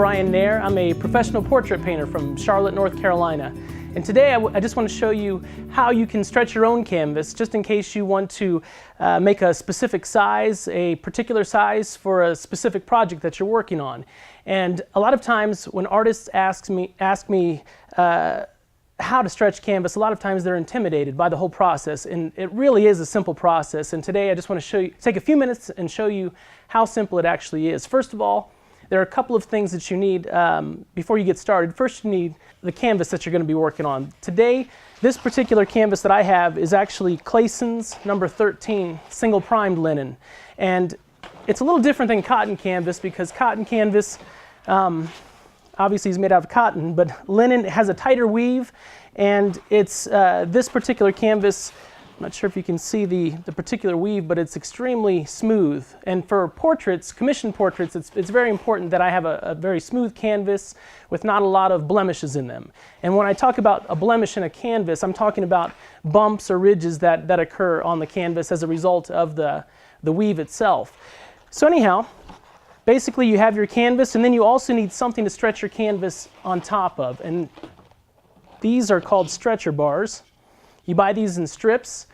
I'm Neher. I'm a professional portrait painter from Charlotte, North Carolina. And today I just want to show you how you can stretch your own canvas just in case you want to make a specific size, a particular size for a specific project that you're working on. And a lot of times when artists ask me how to stretch canvas, a lot of times they're intimidated by the whole process, and it really is a simple process. And today I just want to take a few minutes and show you how simple it actually is. First of all, there are a couple of things that you need before you get started. First, you need the canvas that you're going to be working on. Today, this particular canvas that I have is actually Clayson's number 13 single primed linen. And it's a little different than cotton canvas because cotton canvas obviously is made out of cotton, but linen has a tighter weave, and it's this particular canvas, I'm not sure if you can see the particular weave, but it's extremely smooth. And for portraits, commissioned portraits, it's very important that I have a very smooth canvas with not a lot of blemishes in them. And when I talk about a blemish in a canvas, I'm talking about bumps or ridges that occur on the canvas as a result of the weave itself. So anyhow, basically you have your canvas, and then you also need something to stretch your canvas on top of. And these are called stretcher bars. You buy these in strips.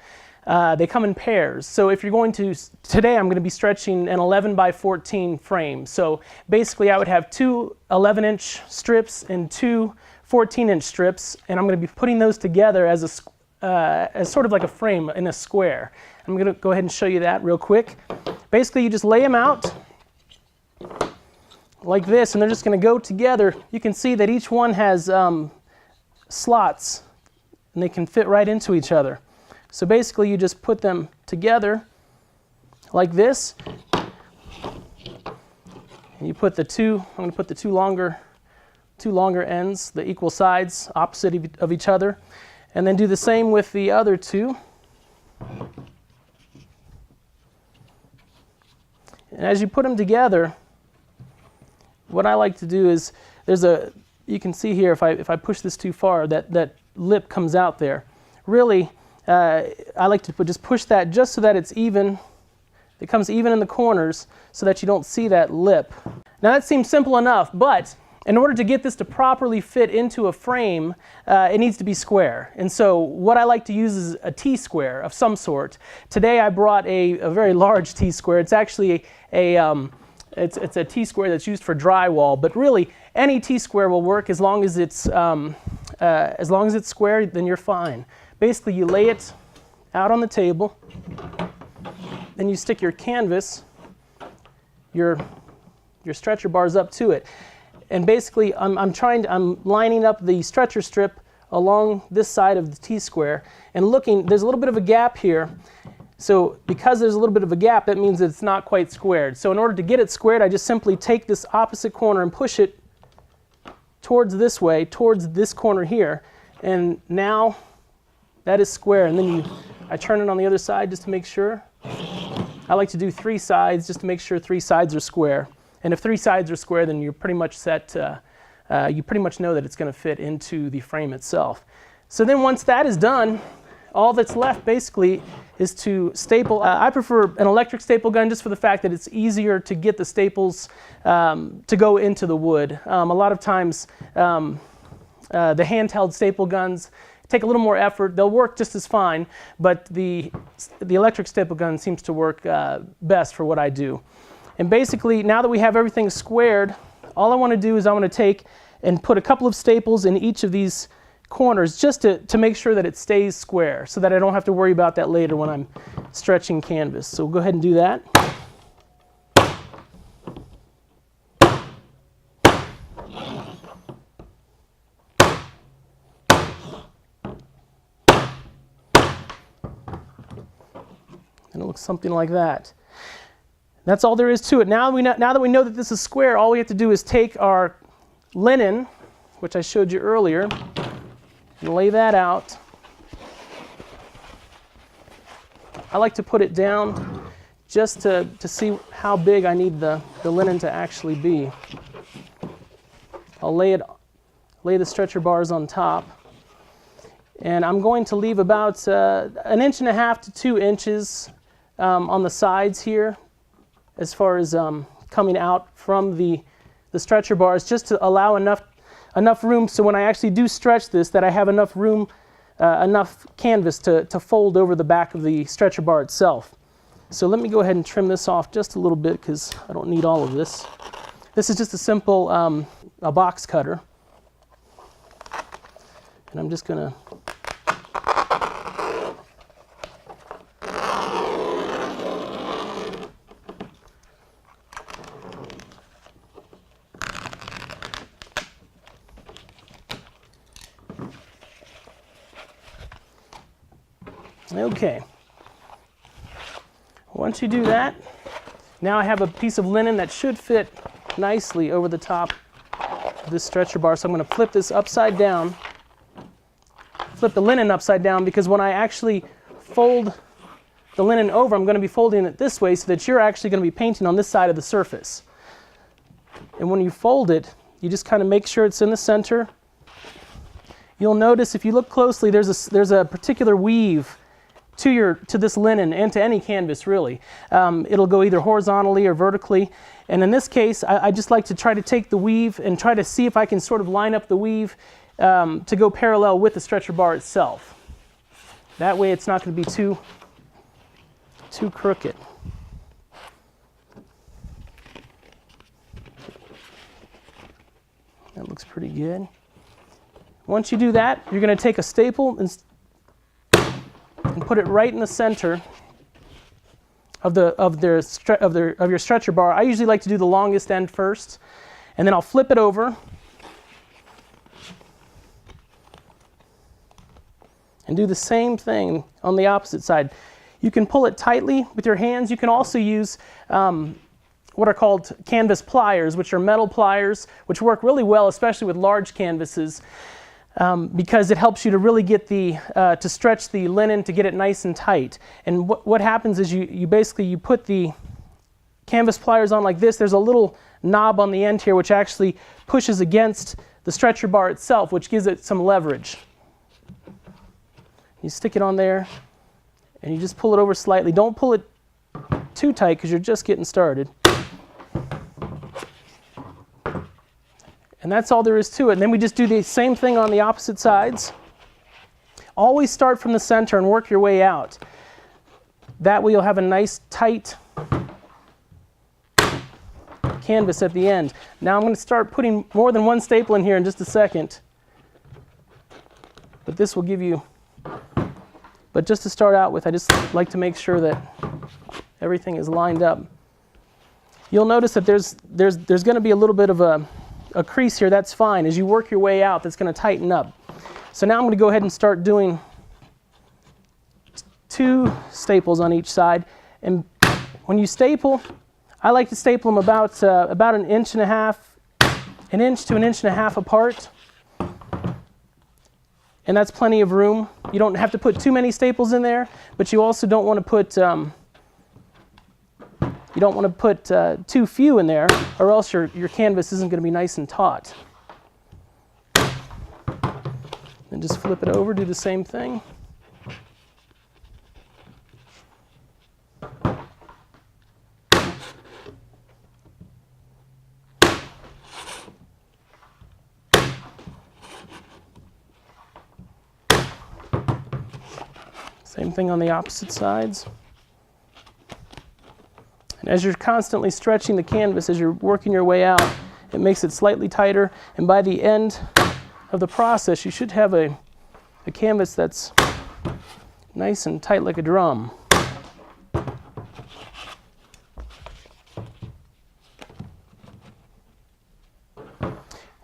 They come in pairs. So if you're going to, today I'm going to be stretching an 11 by 14 frame. So basically I would have two 11-inch strips and two 14-inch strips, and I'm going to be putting those together as sort of like a frame in a square. I'm going to go ahead and show you that real quick. Basically you just lay them out like this, and they're just going to go together. You can see that each one has slots, and they can fit right into each other. So basically you just put them together like this, and you put I'm going to put the two longer ends, the equal sides, opposite of each other, and then do the same with the other two. And as you put them together, what I like to do is, you can see here if I push this too far, that lip comes out there. Really, I like to just push that just so that it's even. It comes even in the corners so that you don't see that lip. Now that seems simple enough, but in order to get this to properly fit into a frame, it needs to be square. And so what I like to use is a T-square of some sort. Today I brought a very large T-square. It's actually it's a T-square that's used for drywall, but really any T-square will work as long as it's square, then you're fine. Basically you lay it out on the table, then you stick your canvas, your stretcher bars up to it. And basically I'm lining up the stretcher strip along this side of the T-square and looking, there's a little bit of a gap here. So because there's a little bit of a gap, that means it's not quite squared. So in order to get it squared, I just simply take this opposite corner and push it towards this way, towards this corner here. And now that is square. And then I turn it on the other side just to make sure. I like to do 3 sides just to make sure 3 sides are square. And if 3 sides are square, then you're pretty much set, you pretty much know that it's going to fit into the frame itself. So then once that is done, all that's left basically is to staple. I prefer an electric staple gun just for the fact that it's easier to get the staples to go into the wood. A lot of times the handheld staple guns take a little more effort. They'll work just as fine, but the electric staple gun seems to work best for what I do. And basically now that we have everything squared, all I want to do is I want to take and put a couple of staples in each of these corners just to make sure that it stays square so that I don't have to worry about that later when I'm stretching canvas. So we'll go ahead and do that. And it looks something like that. That's all there is to it. Now that we know that this is square, all we have to do is take our linen, which I showed you earlier, and lay that out. I like to put it down just to see how big I need the linen to actually be. I'll lay the stretcher bars on top, and I'm going to leave about 1.5 inches to 2 inches on the sides here as far as coming out from the the stretcher bars just to allow enough room so when I actually do stretch this that I have enough room, enough canvas to fold over the back of the stretcher bar itself. So let me go ahead and trim this off just a little bit because I don't need all of this. This is just a simple a box cutter. And I'm just going to okay. Once you do that, now I have a piece of linen that should fit nicely over the top of this stretcher bar. So I'm going to flip this upside down, flip the linen upside down, because when I actually fold the linen over, I'm going to be folding it this way so that you're actually going to be painting on this side of the surface. And when you fold it, you just kind of make sure it's in the center. You'll notice if you look closely, there's a particular weave to this linen and to any canvas really. It'll go either horizontally or vertically. And in this case, I just like to try to take the weave and try to see if I can sort of line up the weave to go parallel with the stretcher bar itself. That way it's not going to be too crooked. That looks pretty good. Once you do that, you're going to take a staple and put it right in the center of your stretcher bar. I usually like to do the longest end first, and then I'll flip it over and do the same thing on the opposite side. You can pull it tightly with your hands. You can also use what are called canvas pliers, which are metal pliers, which work really well, especially with large canvases. Because it helps you to really get to stretch the linen to get it nice and tight. And what happens is you basically put the canvas pliers on like this. There's a little knob on the end here which actually pushes against the stretcher bar itself, which gives it some leverage. You stick it on there and you just pull it over slightly. Don't pull it too tight because you're just getting started. And that's all there is to it. And then we just do the same thing on the opposite sides. Always start from the center and work your way out. That way you'll have a nice tight canvas at the end. Now I'm going to start putting more than one staple in here in just a second. But this will give you, but just to start out with, I just like to make sure that everything is lined up. You'll notice that there's going to be a little bit of a crease here. That's fine. As you work your way out, that's going to tighten up. So now I'm going to go ahead and start doing 2 staples on each side. And when you staple, I like to staple them about an inch to an inch and a half apart. And that's plenty of room. You don't have to put too many staples in there, but you also don't want to put too few in there, or else your canvas isn't going to be nice and taut. And just flip it over, do the same thing. Same thing on the opposite sides. And as you're constantly stretching the canvas, as you're working your way out, it makes it slightly tighter. And by the end of the process, you should have a canvas that's nice and tight like a drum.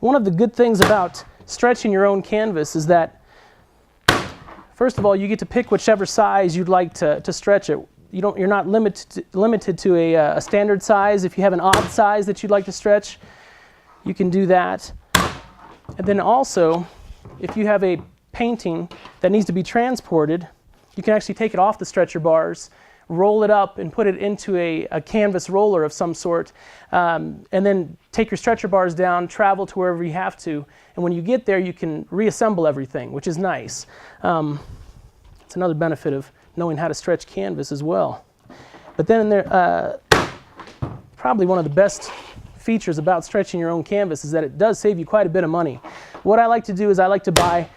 One of the good things about stretching your own canvas is that, first of all, you get to pick whichever size you'd like to stretch it. You're not limited to a standard size. If you have an odd size that you'd like to stretch, you can do that. And then also, if you have a painting that needs to be transported, you can actually take it off the stretcher bars, roll it up, and put it into a canvas roller of some sort, and then take your stretcher bars down, travel to wherever you have to. And when you get there, you can reassemble everything, which is nice. It's another benefit of knowing how to stretch canvas as well. But then probably one of the best features about stretching your own canvas is that it does save you quite a bit of money. What I like to do is I like to buy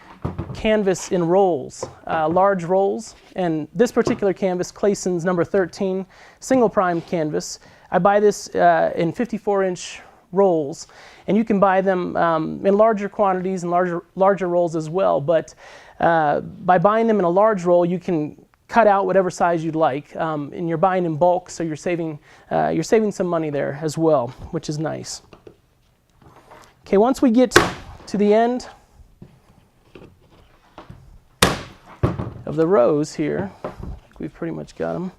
canvas in rolls, large rolls, and this particular canvas, Clayson's number 13, single prime canvas, I buy this in 54-inch rolls, and you can buy them in larger quantities and larger rolls as well, but by buying them in a large roll, you can cut out whatever size you'd like, and you're buying in bulk, so you're saving some money there as well, which is nice. Okay, once we get to the end of the rows here, we've pretty much got them.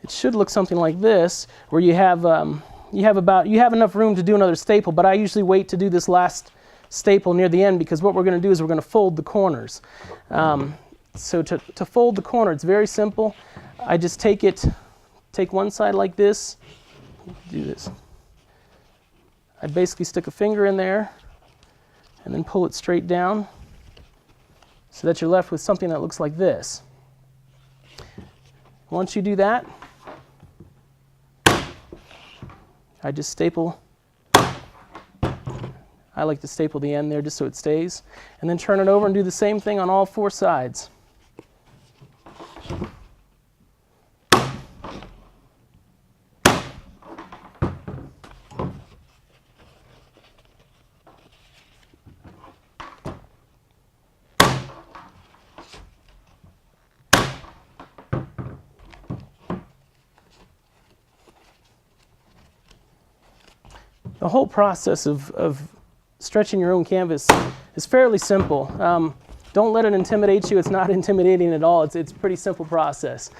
It should look something like this, where you have enough room to do another staple, but I usually wait to do this last staple near the end, because what we're going to do is we're going to fold the corners. So to fold the corner, it's very simple. I just take one side like this, do this. I basically stick a finger in there and then pull it straight down so that you're left with something that looks like this. Once you do that, I just staple. I like to staple the end there just so it stays, and then turn it over and do the same thing on all four sides. The whole process of stretching your own canvas is fairly simple. Don't let it intimidate you. It's not intimidating at all. It's a pretty simple process.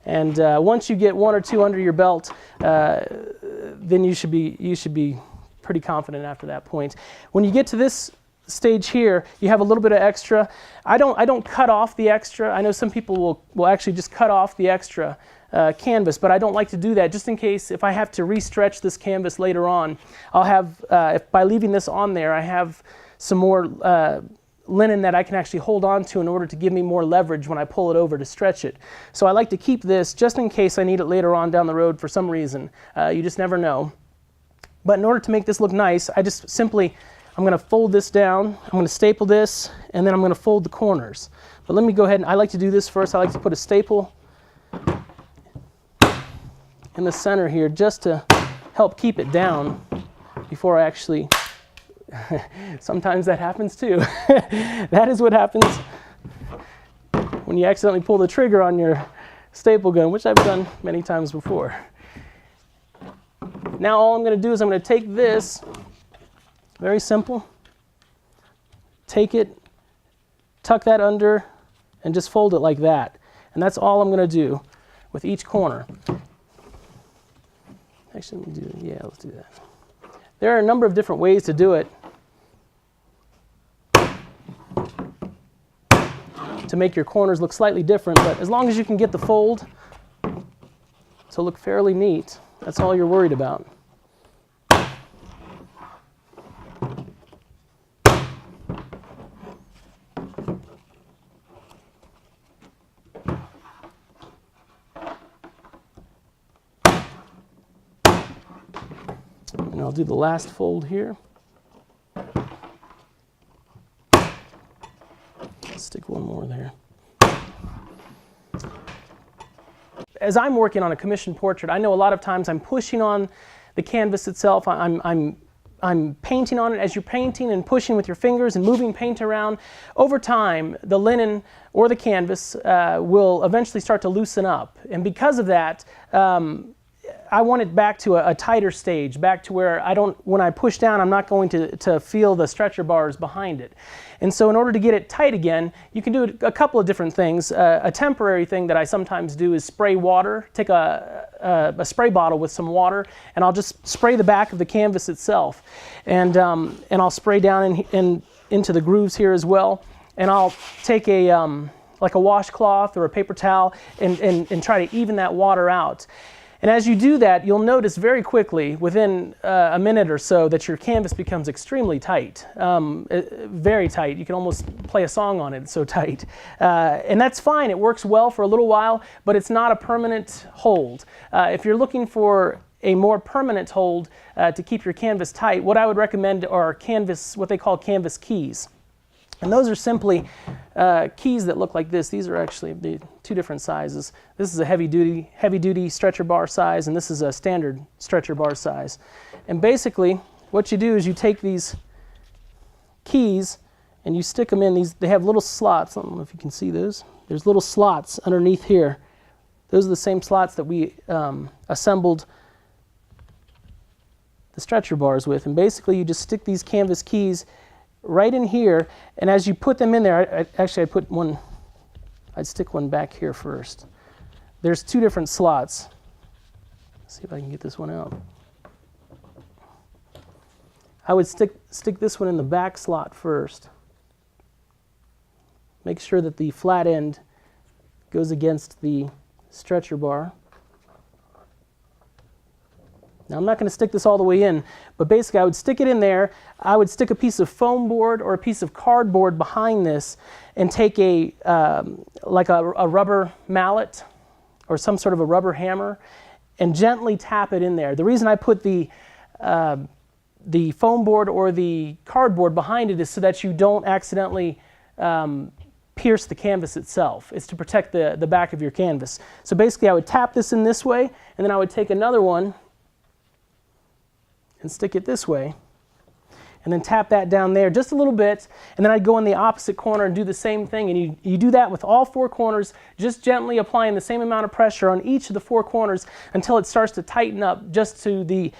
And once you get one or two under your belt, then you should be pretty confident after that point. When you get to this stage here, you have a little bit of extra. I don't cut off the extra. I know some people will actually just cut off the extra canvas, but I don't like to do that, just in case if I have to restretch this canvas later on, I'll have, if by leaving this on there, I have some more linen that I can actually hold on to in order to give me more leverage when I pull it over to stretch it. So I like to keep this just in case I need it later on down the road for some reason. You just never know. But in order to make this look nice, I just simply, I'm going to fold this down, I'm going to staple this, and then I'm going to fold the corners. But let me go ahead and I like to do this first. I like to put a staple in the center here just to help keep it down before I actually, sometimes that happens too. That is what happens when you accidentally pull the trigger on your staple gun, which I've done many times before. Now all I'm going to do is I'm going to take this, very simple, take it, tuck that under, and just fold it like that. And that's all I'm going to do with each corner. Actually, let's do that. There are a number of different ways to do it to make your corners look slightly different, but as long as you can get the fold to look fairly neat, that's all you're worried about. And I'll do the last fold here. Stick one more there. As I'm working on a commissioned portrait, I know a lot of times I'm pushing on the canvas itself. I'm painting on it. As you're painting and pushing with your fingers and moving paint around, over time, the linen or the canvas will eventually start to loosen up. And because of that, I want it back to a tighter stage, back to where when I push down, I'm not going to feel the stretcher bars behind it. And so in order to get it tight again, you can do a couple of different things. A temporary thing that I sometimes do is spray water, take a spray bottle with some water, and I'll just spray the back of the canvas itself. And I'll spray down into the grooves here as well. And I'll take like a washcloth or a paper towel and try to even that water out. And as you do that, you'll notice very quickly, within a minute or so, that your canvas becomes extremely tight, very tight. You can almost play a song on it, it's so tight. And that's fine, it works well for a little while, but it's not a permanent hold. If you're looking for a more permanent hold to keep your canvas tight, what I would recommend are what they call canvas keys. And those are simply keys that look like this. These are actually the two different sizes. This is a heavy duty stretcher bar size, and this is a standard stretcher bar size. And basically, what you do is you take these keys and you stick them in these. They have little slots. I don't know if you can see those. There's little slots underneath here. Those are the same slots that we assembled the stretcher bars with. And basically, you just stick these canvas keys right in here, and as you put them in there, I'd stick one back here first. There's two different slots. Let's see if I can get this one out. I would stick this one in the back slot first. Make sure that the flat end goes against the stretcher bar. Now I'm not going to stick this all the way in, but basically I would stick it in there. I would stick a piece of foam board or a piece of cardboard behind this and take like a rubber mallet or some sort of a rubber hammer and gently tap it in there. The reason I put the foam board or the cardboard behind it is so that you don't accidentally pierce the canvas itself. It's to protect the back of your canvas. So basically I would tap this in this way, and then I would take another one and stick it this way, and then tap that down there just a little bit, and then I'd go in the opposite corner and do the same thing, and you do that with all four corners, just gently applying the same amount of pressure on each of the four corners until it starts to tighten up just to the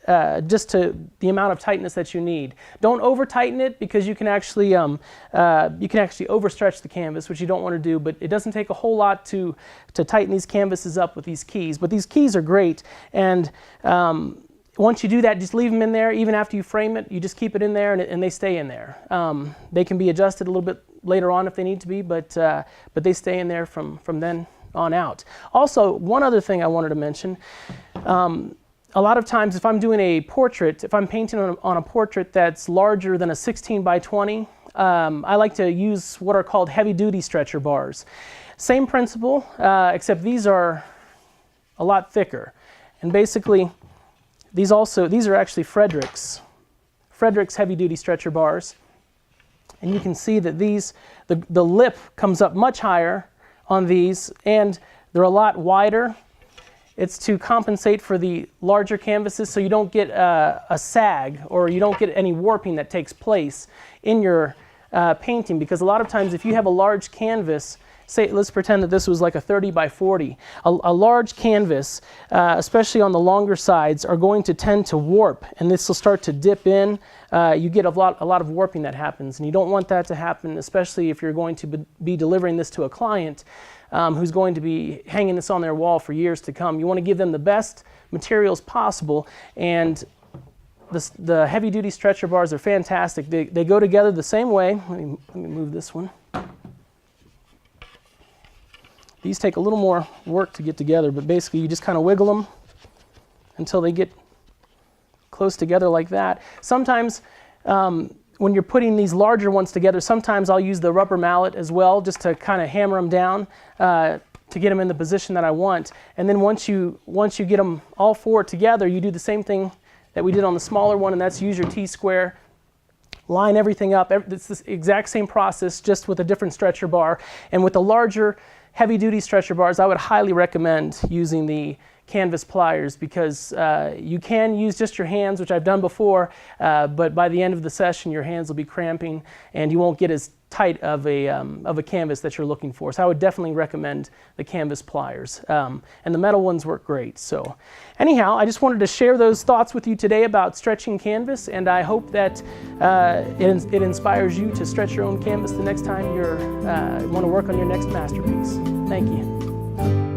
amount of tightness that you need. Don't over tighten it, because you can actually overstretch the canvas, which you don't want to do, but it doesn't take a whole lot to tighten these canvases up with these keys. But these keys are great, and once you do that, just leave them in there. Even after you frame it, you just keep it in there, and they stay in there. They can be adjusted a little bit later on if they need to be, but they stay in there from then on out. Also, one other thing I wanted to mention, a lot of times if I'm doing a portrait, if I'm painting on a portrait that's larger than a 16 by 20, I like to use what are called heavy-duty stretcher bars. Same principle, except these are a lot thicker. And basically, these are actually Frederick's heavy-duty stretcher bars. And you can see that the lip comes up much higher on these, and they're a lot wider. It's to compensate for the larger canvases, so you don't get a sag, or you don't get any warping that takes place in your painting, because a lot of times if you have a large canvas, say, let's pretend that this was like a 30 by 40. A large canvas, especially on the longer sides, are going to tend to warp, and this will start to dip in. You get a lot of warping that happens, and you don't want that to happen, especially if you're going to be delivering this to a client who's going to be hanging this on their wall for years to come. You want to give them the best materials possible, and the heavy-duty stretcher bars are fantastic. They go together the same way. Let me move this one. These take a little more work to get together, but basically you just kind of wiggle them until they get close together like that. Sometimes when you're putting these larger ones together, sometimes I'll use the rubber mallet as well, just to kind of hammer them down to get them in the position that I want. And then once you get them all four together, you do the same thing that we did on the smaller one, and that's use your T-square, line everything up. It's the exact same process, just with a different stretcher bar. And with the larger heavy-duty stretcher bars, I would highly recommend using the canvas pliers, because you can use just your hands, which I've done before, but by the end of the session your hands will be cramping and you won't get as tight of a canvas that you're looking for. So I would definitely recommend the canvas pliers, and the metal ones work great. So anyhow, I just wanted to share those thoughts with you today about stretching canvas, and I hope that it inspires you to stretch your own canvas the next time you want to work on your next masterpiece. Thank you.